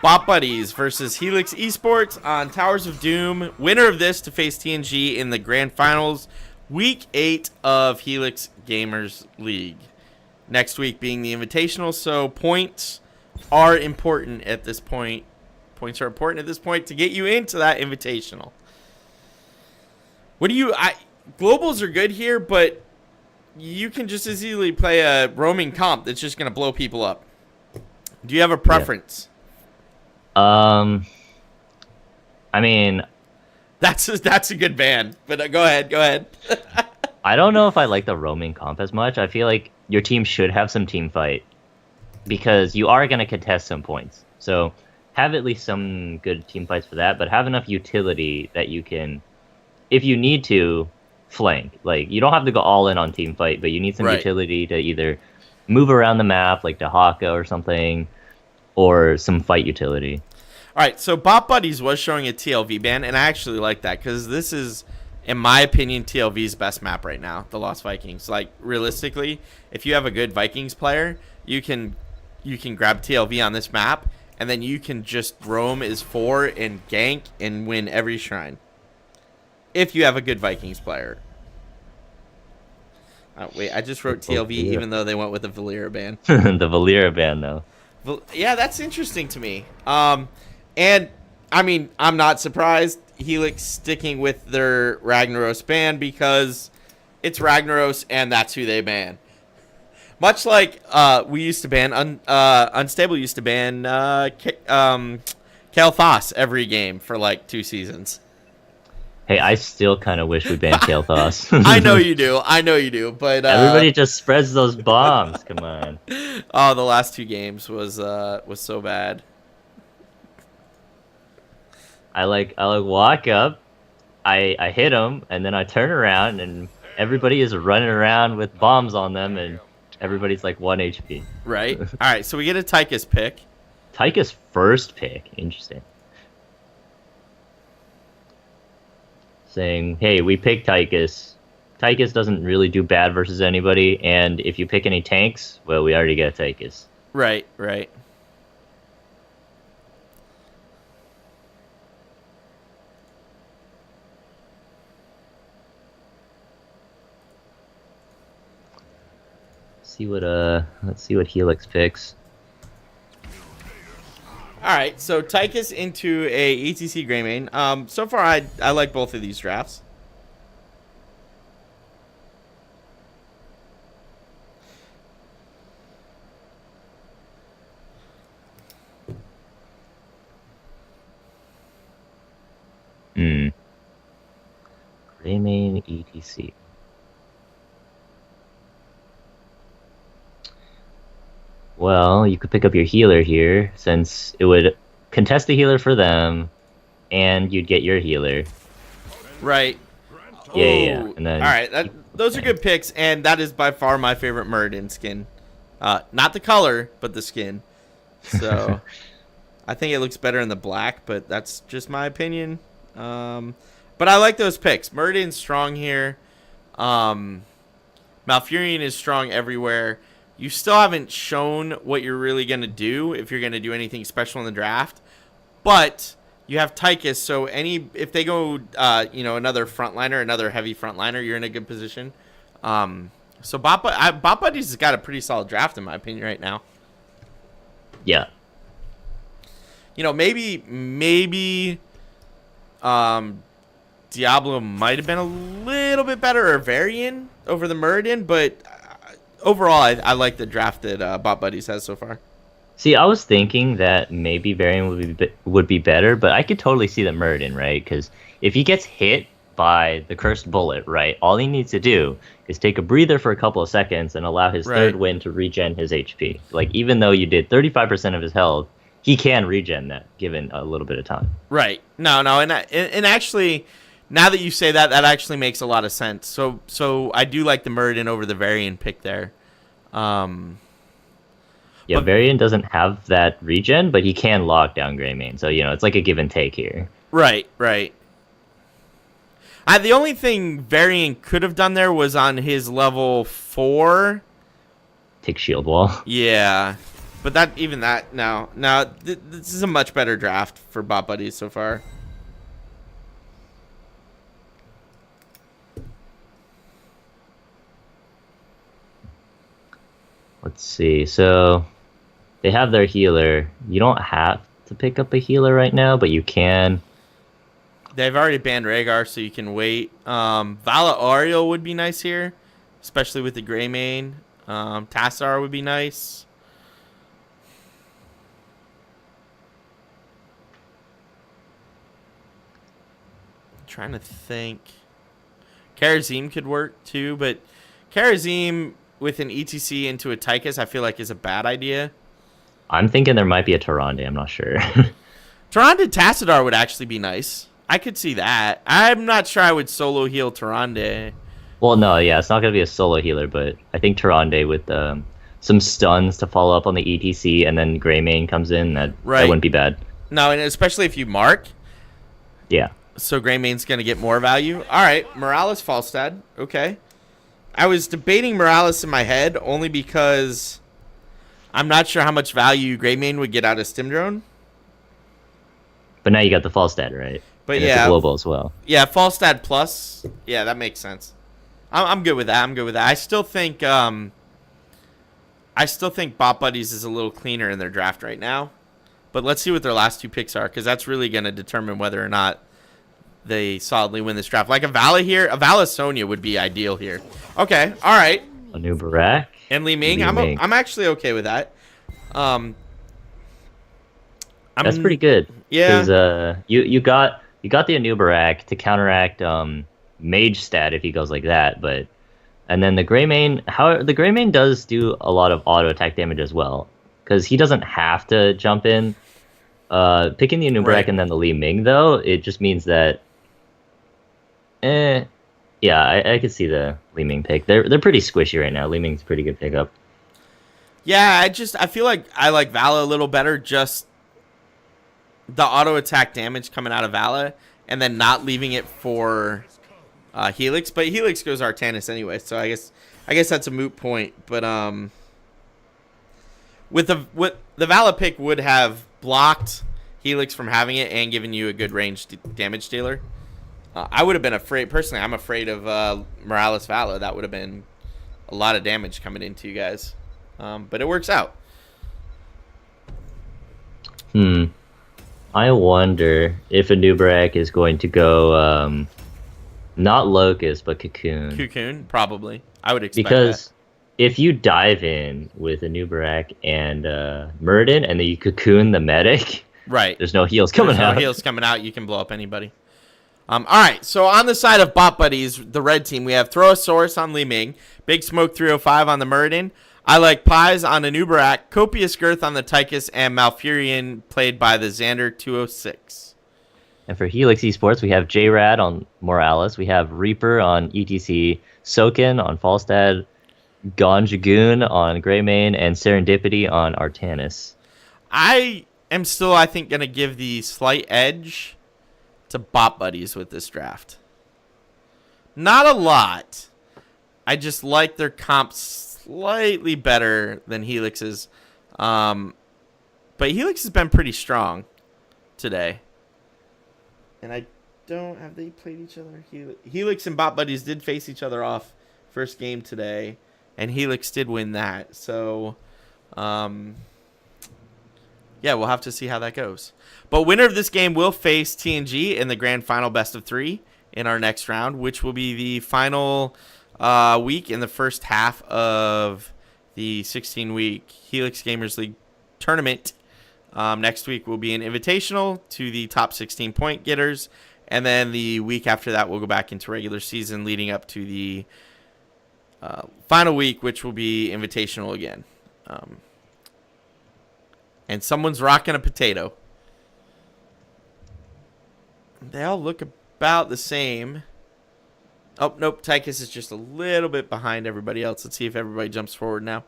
Bot Buddies versus Helix Esports on Towers of Doom. Winner of this to face TNG in the grand finals, week 8 of Helix Gamers League. Next week being the Invitational, so points are important at this point. Points are important at this point to get you into that Invitational. Globals are good here, but you can just as easily play a roaming comp that's just going to blow people up. Do you have a preference? I mean, that's a good ban. But go ahead. I don't know if I like the roaming comp as much. I feel like your team should have some team fight because you are going to contest some points. So have at least some good team fights for that, but have enough utility that you can, if you need to, flank. Like, you don't have to go all in on team fight, but you need some utility to either move around the map, like Dahaka or something, or some fight utility. All right, so Bot Buddies was showing a TLV ban, and I actually like that because this is, in my opinion, TLV's best map right now, the Lost Vikings. Like, realistically, if you have a good Vikings player, you can grab TLV on this map, and then you can just roam as 4 and gank and win every shrine. If you have a good Vikings player. Oh, wait, I just wrote TLV even though they went with the Valera ban. The Valera ban, though. Yeah, that's interesting to me. And, I mean, I'm not surprised Helix sticking with their Ragnaros ban because it's Ragnaros and that's who they ban. Much like we used to ban, Unstable used to ban Kael'thas every game for like 2 seasons. Hey, I still kind of wish we banned Kael'thas. I know you do, but everybody just spreads those bombs. Come on. Oh, the last 2 games was so bad. I walk up, I hit them, and then I turn around, and everybody is running around with bombs on them, and everybody's like 1 HP. Right. All right. So we get a Tychus pick. Tychus first pick. Interesting. Saying, hey, we picked Tychus. Tychus doesn't really do bad versus anybody, and if you pick any tanks, well, we already got Tychus. Right. Let's see what Helix picks. All right, so Tychus into a ETC Greymane. So far, I like both of these drafts. Greymane ETC. Well, you could pick up your healer here, since it would contest the healer for them, and you'd get your healer. Right. Yeah. And then, all right, those are good picks, and that is by far my favorite Muradin skin. Not the color, but the skin. So I think it looks better in the black, but that's just my opinion. But I like those picks. Muradin's strong here. Malfurion is strong everywhere. You still haven't shown what you're really going to do if you're going to do anything special in the draft. But you have Tychus, so if they go another frontliner, another heavy frontliner, you're in a good position. So Bot Buddies has got a pretty solid draft in my opinion right now. Yeah. Maybe Diablo might have been a little bit better, or Varian over the Muradin, but overall, I like the draft that Bot Buddies has so far. See, I was thinking that maybe Varian would be better, but I could totally see the Muradin, right? Because if he gets hit by the cursed bullet, right, all he needs to do is take a breather for a couple of seconds and allow his third wind to regen his HP. Like, even though you did 35% of his health, he can regen that given a little bit of time. Right. No, and actually, now that you say that, that actually makes a lot of sense. So I do like the Muradin over the Varian pick there. Yeah, Varian doesn't have that regen, but he can lock down Greymane. So, it's like a give and take here. Right. The only thing Varian could have done there was on his level 4. Take shield wall. Yeah. But this is a much better draft for Bot Buddies so far. Let's see. So they have their healer. You don't have to pick up a healer right now, but you can. They've already banned Rhaegar, so you can wait. Vala Ariel would be nice here, especially with the Grey main. Tassar would be nice. I'm trying to think. Karazim could work too, but Karazim with an ETC into a Tychus, I feel like is a bad idea. I'm thinking there might be a Tyrande. I'm not sure. Tyrande Tassadar would actually be nice. I could see that. I'm not sure I would solo heal Tyrande. Well, no, yeah, it's not going to be a solo healer, but I think Tyrande with some stuns to follow up on the ETC, and then Greymane comes in, that wouldn't be bad. No, and especially if you mark. Yeah. So Greymane's going to get more value. All right, Morales Falstad. Okay. I was debating Morales in my head only because I'm not sure how much value Greymane would get out of Stim Drone. But now you got the Falstad, right? But and yeah, it's a global as well. Yeah, Falstad plus. Yeah, that makes sense. I'm good with that. I still think Bot Buddies is a little cleaner in their draft right now. But let's see what their last two picks are, because that's really going to determine whether or not they solidly win this draft. Like a Vala Sonya would be ideal here. Okay, all right. A new Barak. And Li Ming. I'm actually okay with that. That's pretty good. Yeah. Because you got the Anubarak to counteract Mage stat if he goes like that, and then the Greymane does do a lot of auto attack damage as well, because he doesn't have to jump in. Picking the Anubarak and then the Li Ming though, it just means that yeah, I could see the Li Ming pick. They're pretty squishy right now. Li Ming's a pretty good pickup. Yeah, I feel like I like Vala a little better, just the auto attack damage coming out of Vala, and then not leaving it for Helix. But Helix goes Artanis anyway, so I guess that's a moot point. But with the Vala pick would have blocked Helix from having it and given you a good ranged damage dealer. I would have been afraid personally. I'm afraid of Morales Vala. That would have been a lot of damage coming into you guys. But it works out. I wonder if Anubarak is going to go not Locust, but Cocoon. Cocoon, probably. I would expect because that. If you dive in with Anubarak and Murden, and then you Cocoon the medic, right? There's no heals coming out. No heals coming out. You can blow up anybody. All right, so on the side of Bot Buddies, the red team, we have Throwosaurus on Li Ming, Big Smoke 305 on the Murden, I Like Pies on Anubarak, Copious Girth on the Tychus, and Malfurion played by the Xander 206. And for Helix Esports, we have J-Rad on Morales, we have Reaper on ETC, Soken on Falstad, Gonjagoon on Greymane, and Serendipity on Artanis. I am still, I think, going to give the slight edge to Bot Buddies with this draft. Not a lot. I just like their comp slightly better than Helix's. But Helix has been pretty strong today. And I don't... Have they played each other? Helix and Bot Buddies did face each other off first game today. And Helix did win that. So... yeah, we'll have to see how that goes. But winner of this game will face TNG in the grand final best of 3 in our next round, which will be the final week in the first half of the 16-week Helix Gamers League tournament. Next week will be an invitational to the top 16 point getters. And then the week after that, we'll go back into regular season leading up to the final week, which will be invitational again. And someone's rocking a potato. They all look about the same. Oh, nope. Tychus is just a little bit behind everybody else. Let's see if everybody jumps forward now.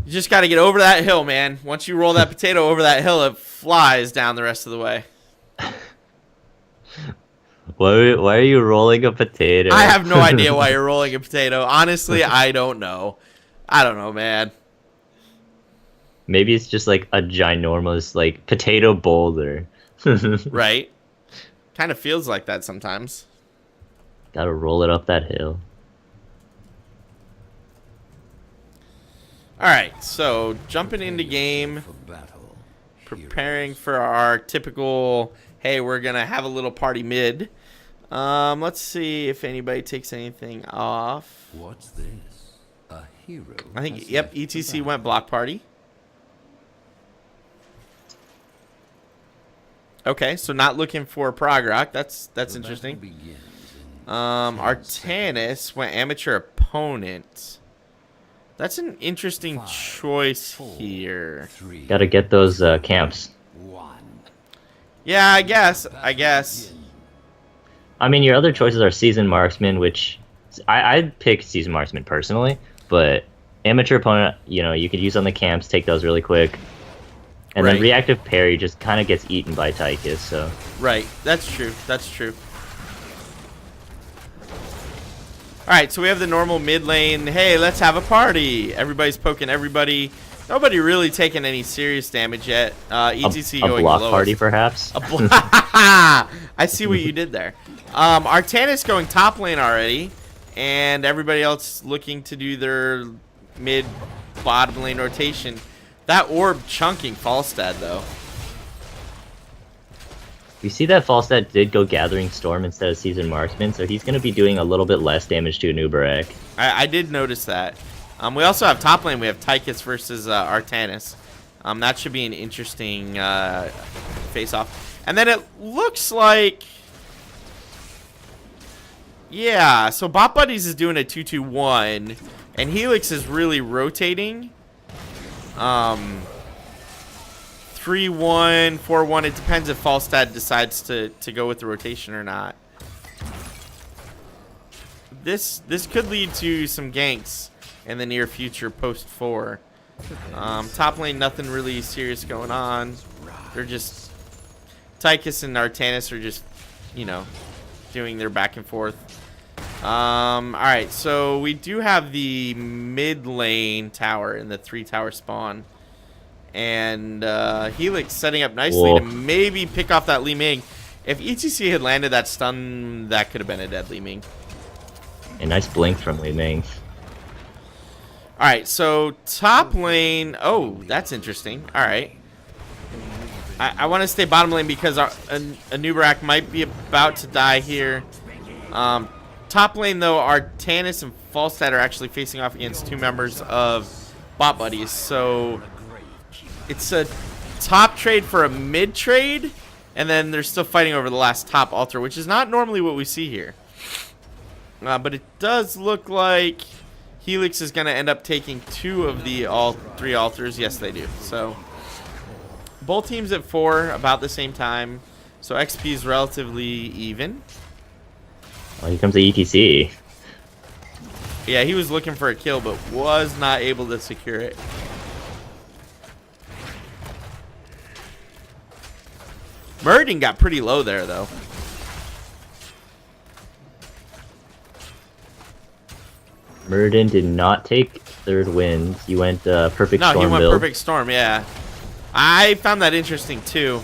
You just got to get over that hill, man. Once you roll that potato over that hill, it flies down the rest of the way. Why are you rolling a potato? I have no idea why you're rolling a potato. Honestly, I don't know. I don't know, man. Maybe it's just like a ginormous like potato boulder. Right? Kind of feels like that sometimes. Gotta roll it up that hill. All right, so jumping into game, preparing for our typical, hey, we're going to have a little party mid. Let's see if anybody takes anything off. What's this? A hero? I think, yep, ETC went block party. Okay, so not looking for prog rock. That's interesting. Artanis went amateur opponent. That's an interesting choice here. Gotta get those camps. Yeah, I guess. I mean, your other choices are seasoned marksman, which I'd pick seasoned marksman personally, but amateur opponent, you know, you could use on the camps, take those really quick. And then reactive parry just kind of gets eaten by Tychus, so. Right, that's true. All right, so we have the normal mid lane. Hey, let's have a party. Everybody's poking everybody. Nobody really taking any serious damage yet. ETC going block lowest. Party, perhaps. I see what you did there. Artanis going top lane already, and everybody else looking to do their mid bottom lane rotation. That orb chunking Falstad though. We see that Falstad did go Gathering Storm instead of Seasoned Marksman, so he's going to be doing a little bit less damage to an Uberak. I did notice that. We also have top lane. We have Tychus versus Artanis. That should be an interesting face-off. And then it looks like... Yeah, so Bot Buddies is doing a 2-2-1, and Helix is really rotating. 3-1, 4-1. It depends if Falstad decides to go with the rotation or not. This could lead to some ganks in the near future post 4. Top lane, nothing really serious going on. They're just... Tychus and Artanis are just, you know, doing their back and forth. Alright, so we do have the mid lane tower in the 3-tower spawn. And Helix setting up nicely to maybe pick off that Li Ming. If ETC had landed that stun, that could have been a dead Li Ming. A nice blink from Li Ming. Alright, so top lane... Oh, that's interesting. Alright. I want to stay bottom lane because a Nubarak might be about to die here. Top lane, though, Artanis and Falstad are actually facing off against 2 members of Bot Buddies. So it's a top trade for a mid trade, and then they're still fighting over the last top altar, which is not normally what we see here. But it does look like Helix is going to end up taking 2 of the 3 altars. Yes, they do. So both teams at 4 about the same time. So XP is relatively even. Well, here comes the ETC. Yeah, he was looking for a kill, but was not able to secure it. Murden got pretty low there, though. Murden did not take third wind. He went perfect storm No, he went build. perfect storm, yeah. I found that interesting, too.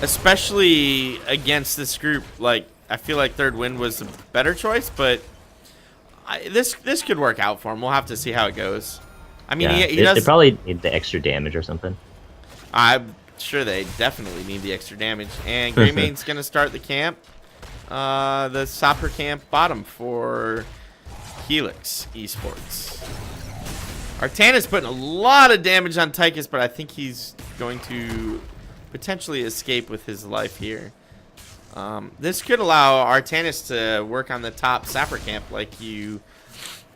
Especially against this group. Like, I feel like third wind was a better choice, but this could work out for him. We'll have to see how it goes. I mean, yeah, he does... They probably need the extra damage or something. I'm sure they definitely need the extra damage. And Greymane's going to start the camp. The Sopper camp bottom for Helix Esports. Artanis putting a lot of damage on Tychus, but I think he's going to potentially escape with his life here. This could allow Artanis to work on the top Sapper camp like you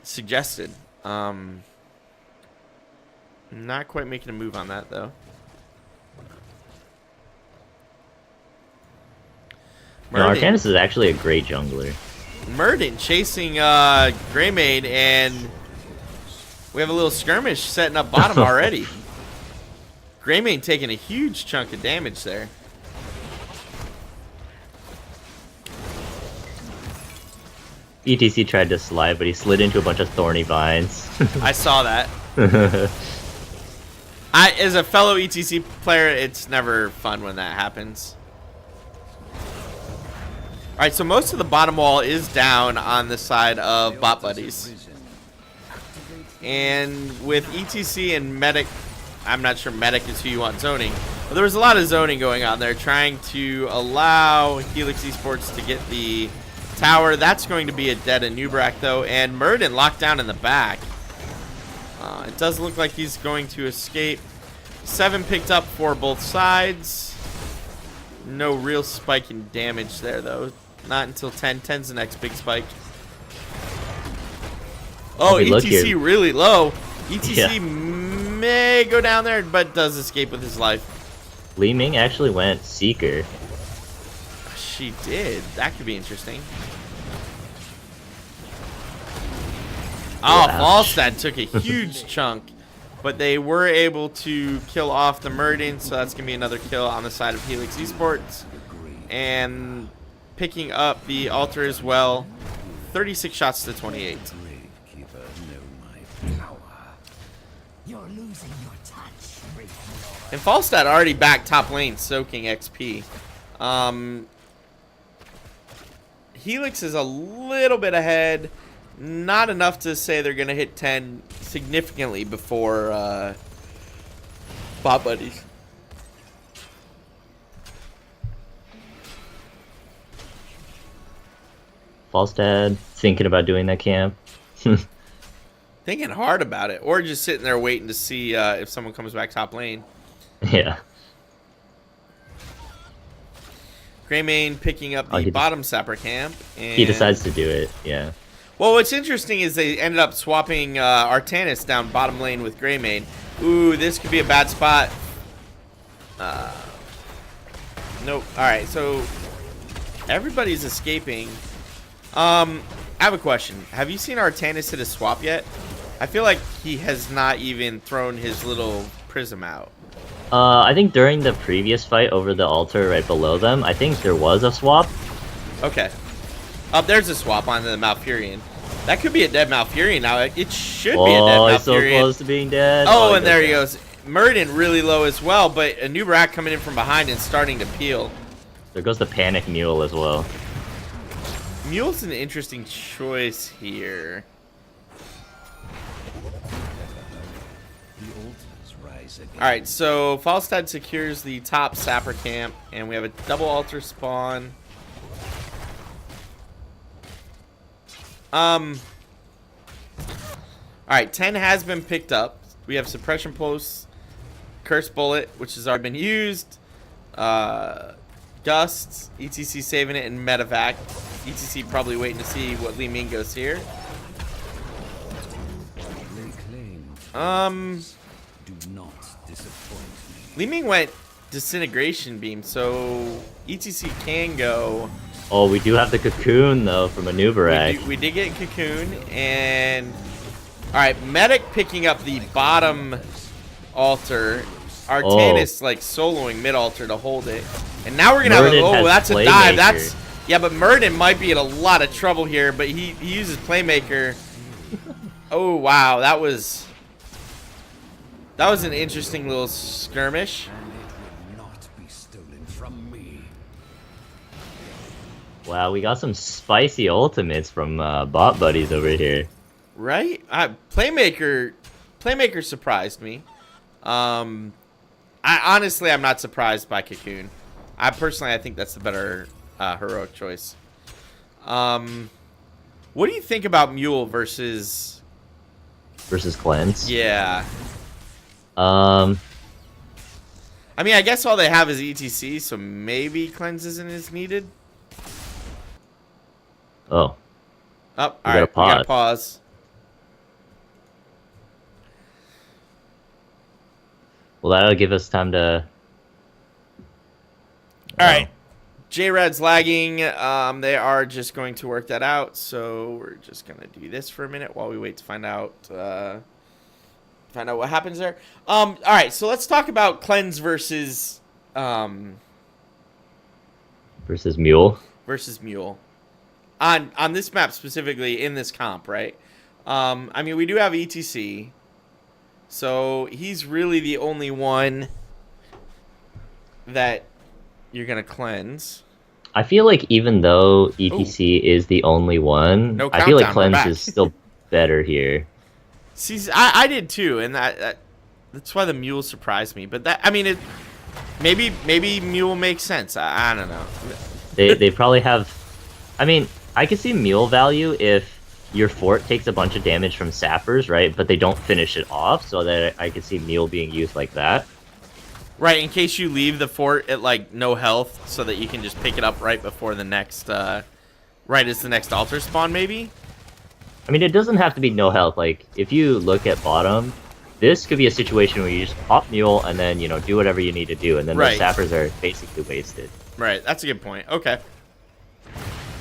suggested. Not quite making a move on that, though. No, Artanis is actually a great jungler. Murden chasing Greymane, and we have a little skirmish setting up bottom already. Greymane taking a huge chunk of damage there. ETC tried to slide, but he slid into a bunch of thorny vines. I saw that. As a fellow ETC player, it's never fun when that happens. All right, so most of the bottom wall is down on the side of Bot Buddies. And with ETC and Medic, I'm not sure Medic is who you want zoning, but there was a lot of zoning going on there, trying to allow Helix Esports to get the tower. That's going to be a dead Anubrak, though, and Murden locked down in the back. It does look like he's going to escape. 7 picked up for both sides. No real spike in damage there, though. Not until 10. 10's the next big spike. Oh, ETC really low. ETC may go down there, but does escape with his life. Li Ming actually went Seeker. She did. That could be interesting. Oh, Falstad took a huge chunk, but they were able to kill off the Murden, so that's going to be another kill on the side of Helix Esports. And picking up the altar as well. 36 shots to 28. And Falstad already back top lane, soaking XP. Helix is a little bit ahead. Not enough to say they're going to hit 10 significantly before Bot Buddies. Falstad thinking about doing that camp. Thinking hard about it. Or just sitting there waiting to see if someone comes back top lane. Yeah. Greymane picking up the bottom sapper camp. And he decides to do it, yeah. Well, what's interesting is they ended up swapping Artanis down bottom lane with Greymane. Ooh, this could be a bad spot. Nope. Alright, so everybody's escaping. I have a question. Have you seen Artanis hit a swap yet? I feel like he has not even thrown his little prism out. I think during the previous fight over the altar right below them, I think there was a swap. Okay. There's a swap on the Malfurion. That could be a dead Malfurion now. It should be a dead Malfurion. Oh, he's so close to being dead. Oh, and there he goes. Murden really low as well, but a new rack coming in from behind and starting to peel. There goes the Panic Mule as well. Mule's an interesting choice here. Alright, so Falstad secures the top sapper camp, and we have a double altar spawn. Alright, 10 has been picked up. We have suppression posts, curse bullet, which has already been used. Gusts, ETC saving it, and medevac. ETC probably waiting to see what Li Ming goes here. Li Ming went disintegration beam, so ETC can go. Oh, we do have the cocoon though from Anubarak. We did get cocoon, and all right, medic picking up the bottom altar. Artanis like soloing mid altar to hold it, and now we're gonna have that's a dive. That's but Murden might be in a lot of trouble here, but he uses Playmaker. Oh wow, that was an interesting little skirmish. Wow, we got some spicy ultimates from Bot Buddies over here. Right? Playmaker surprised me. I'm not surprised by Cocoon. I think that's the better heroic choice. What do you think about Mule versus Cleanse? Yeah. I mean, I guess all they have is ETC, so maybe Cleanse isn't as needed. Oh. All right. We gotta pause. Well, that'll give us time to. All right. J-Red's lagging. They are just going to work that out, so we're just gonna do this for a minute while we wait to find out what happens there. All right. So let's talk about Cleanse versus Mule. Versus Mule. On this map specifically, in this comp, right? I mean, we do have ETC. So he's really the only one that you're going to cleanse. I feel like even though ETC is the only one, No I feel like countdown, we're cleanse back. is still better here. See, I did too, and that's why the mule surprised me. But that, I mean, maybe mule makes sense. I don't know. They probably have. I mean, I could see mule value if your fort takes a bunch of damage from sappers, right? But they don't finish it off, so that I could see mule being used like that. Right, in case you leave the fort at like no health, so that you can just pick it up right before the next, right as the next altar spawn, maybe. I mean, it doesn't have to be no health. Like, if you look at bottom, this could be a situation where you just pop mule and then, you know, do whatever you need to do, and then Right. the sappers are basically wasted. Right, that's a good point. Okay.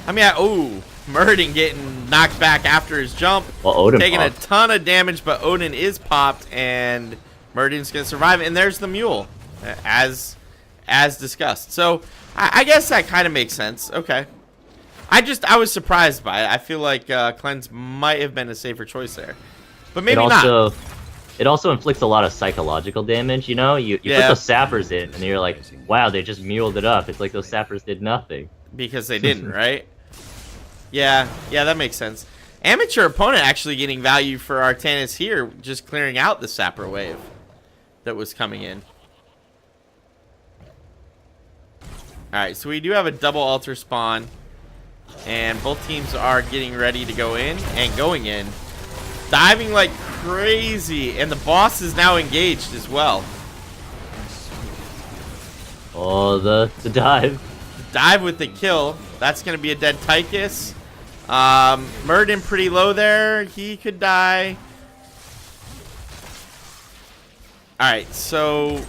I mean, ooh, Murden getting knocked back after his jump. Well, Odin taking popped. a ton of damage, but Odin is popped, and Murden's going to survive. And there's the mule, as discussed. So, I guess that kind of makes sense. Okay. I was surprised by it. I feel like Cleanse might have been a safer choice there. But maybe not. It also inflicts a lot of psychological damage, you know? You put those sappers in, and you're like, wow, they just muled it up. It's like those sappers did nothing. Because they didn't, right? Yeah, that makes sense. Amateur opponent actually getting value for Artanis here, just clearing out the sapper wave that was coming in. Alright, so we do have a double altar spawn. And both teams are getting ready to go in and going in. Diving like crazy. And the boss is now engaged as well. Oh, the dive. Dive with the kill. That's going to be a dead Tychus. Murden pretty low there. He could die. Alright, so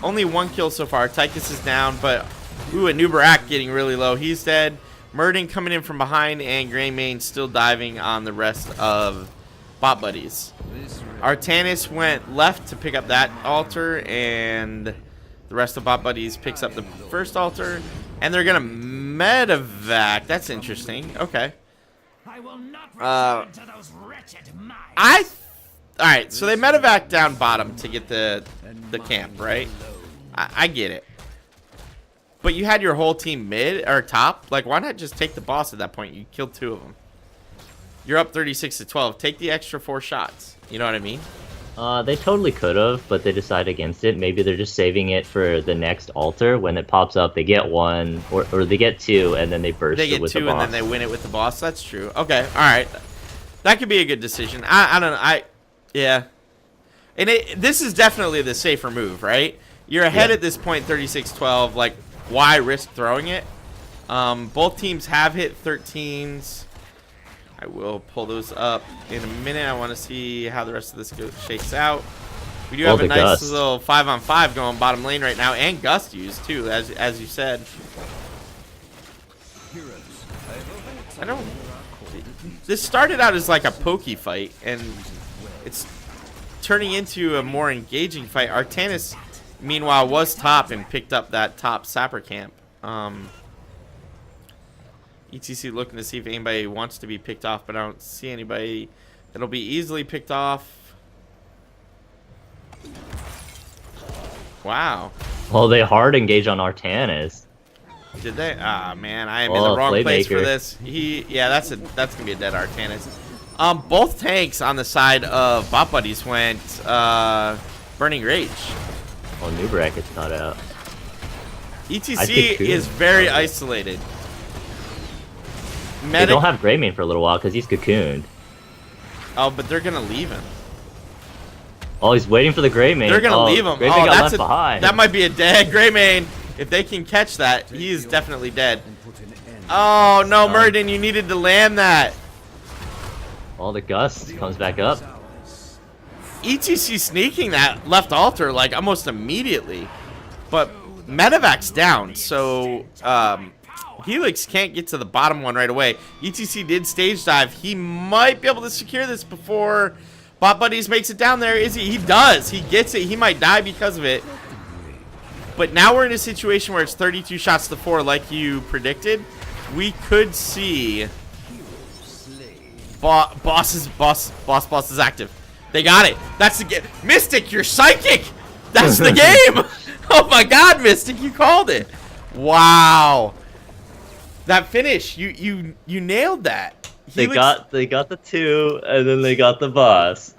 only one kill so far. Tychus is down, but ooh, and Nubarak getting really low. He's dead. Murden coming in from behind, and Greymane still diving on the rest of bot buddies. Artanis went left to pick up that altar, and the rest of bot buddies picks up the first altar, and they're gonna medevac. That's interesting. Okay. All right, so they medevac down bottom to get the camp, right? I get it. But you had your whole team mid or top. Like, why not just take the boss at that point? You killed 2 of them. You're up 36-12. Take the extra 4 shots. You know what I mean? They totally could have, but they decided against it. Maybe they're just saving it for the next altar. When it pops up, they get 1, or they get 2, and then they burst They it get with 2 the boss. and then they win it with the boss. That's true. Okay, all right. That could be a good decision. I don't know. Yeah. And this is definitely the safer move, right? You're ahead at this point, 36-12. Like, why risk throwing it? Both teams have hit 13s. I will pull those up in a minute. I want to see how the rest of this shakes out. We do have a nice Gust. little 5-on-5 going bottom lane right now, and Gust used too, as you said. I don't. This started out as like a pokey fight, and it's turning into a more engaging fight. Artanis, meanwhile, was top and picked up that top sapper camp. ETC looking to see if anybody wants to be picked off, but I don't see anybody that'll be easily picked off. Wow. Well, they hard engage on Artanis. Did they? Ah, man, I am in the wrong place for this. Yeah, that's gonna be a dead Artanis. Both tanks on the side of bot buddies went Burning Rage. Well, Nubarak is not out. ETC is very isolated. They don't have Greymane for a little while because he's cocooned. Oh, but they're gonna leave him. Oh, he's waiting for the Greymane. They're gonna leave him. Greymane Oh, got left behind. that might be a dead Greymane. If they can catch that, he is definitely dead. Oh no, Murden, you needed to land that. All the Gust comes back up. ETC sneaking that left altar like almost immediately, but Medevac's down, so Helix can't get to the bottom one right away. ETC did stage dive. He might be able to secure this before Bot Buddies makes it down there. Is he? He does. He gets it. He might die because of it. But now we're in a situation where it's 32 shots to 4 like you predicted. We could see boss is active. They got it. That's the game. Mystic, you're psychic. That's the game. Oh my God, Mystic, you called it. Wow. That finish, you nailed that. They got the 2, and then they got the boss.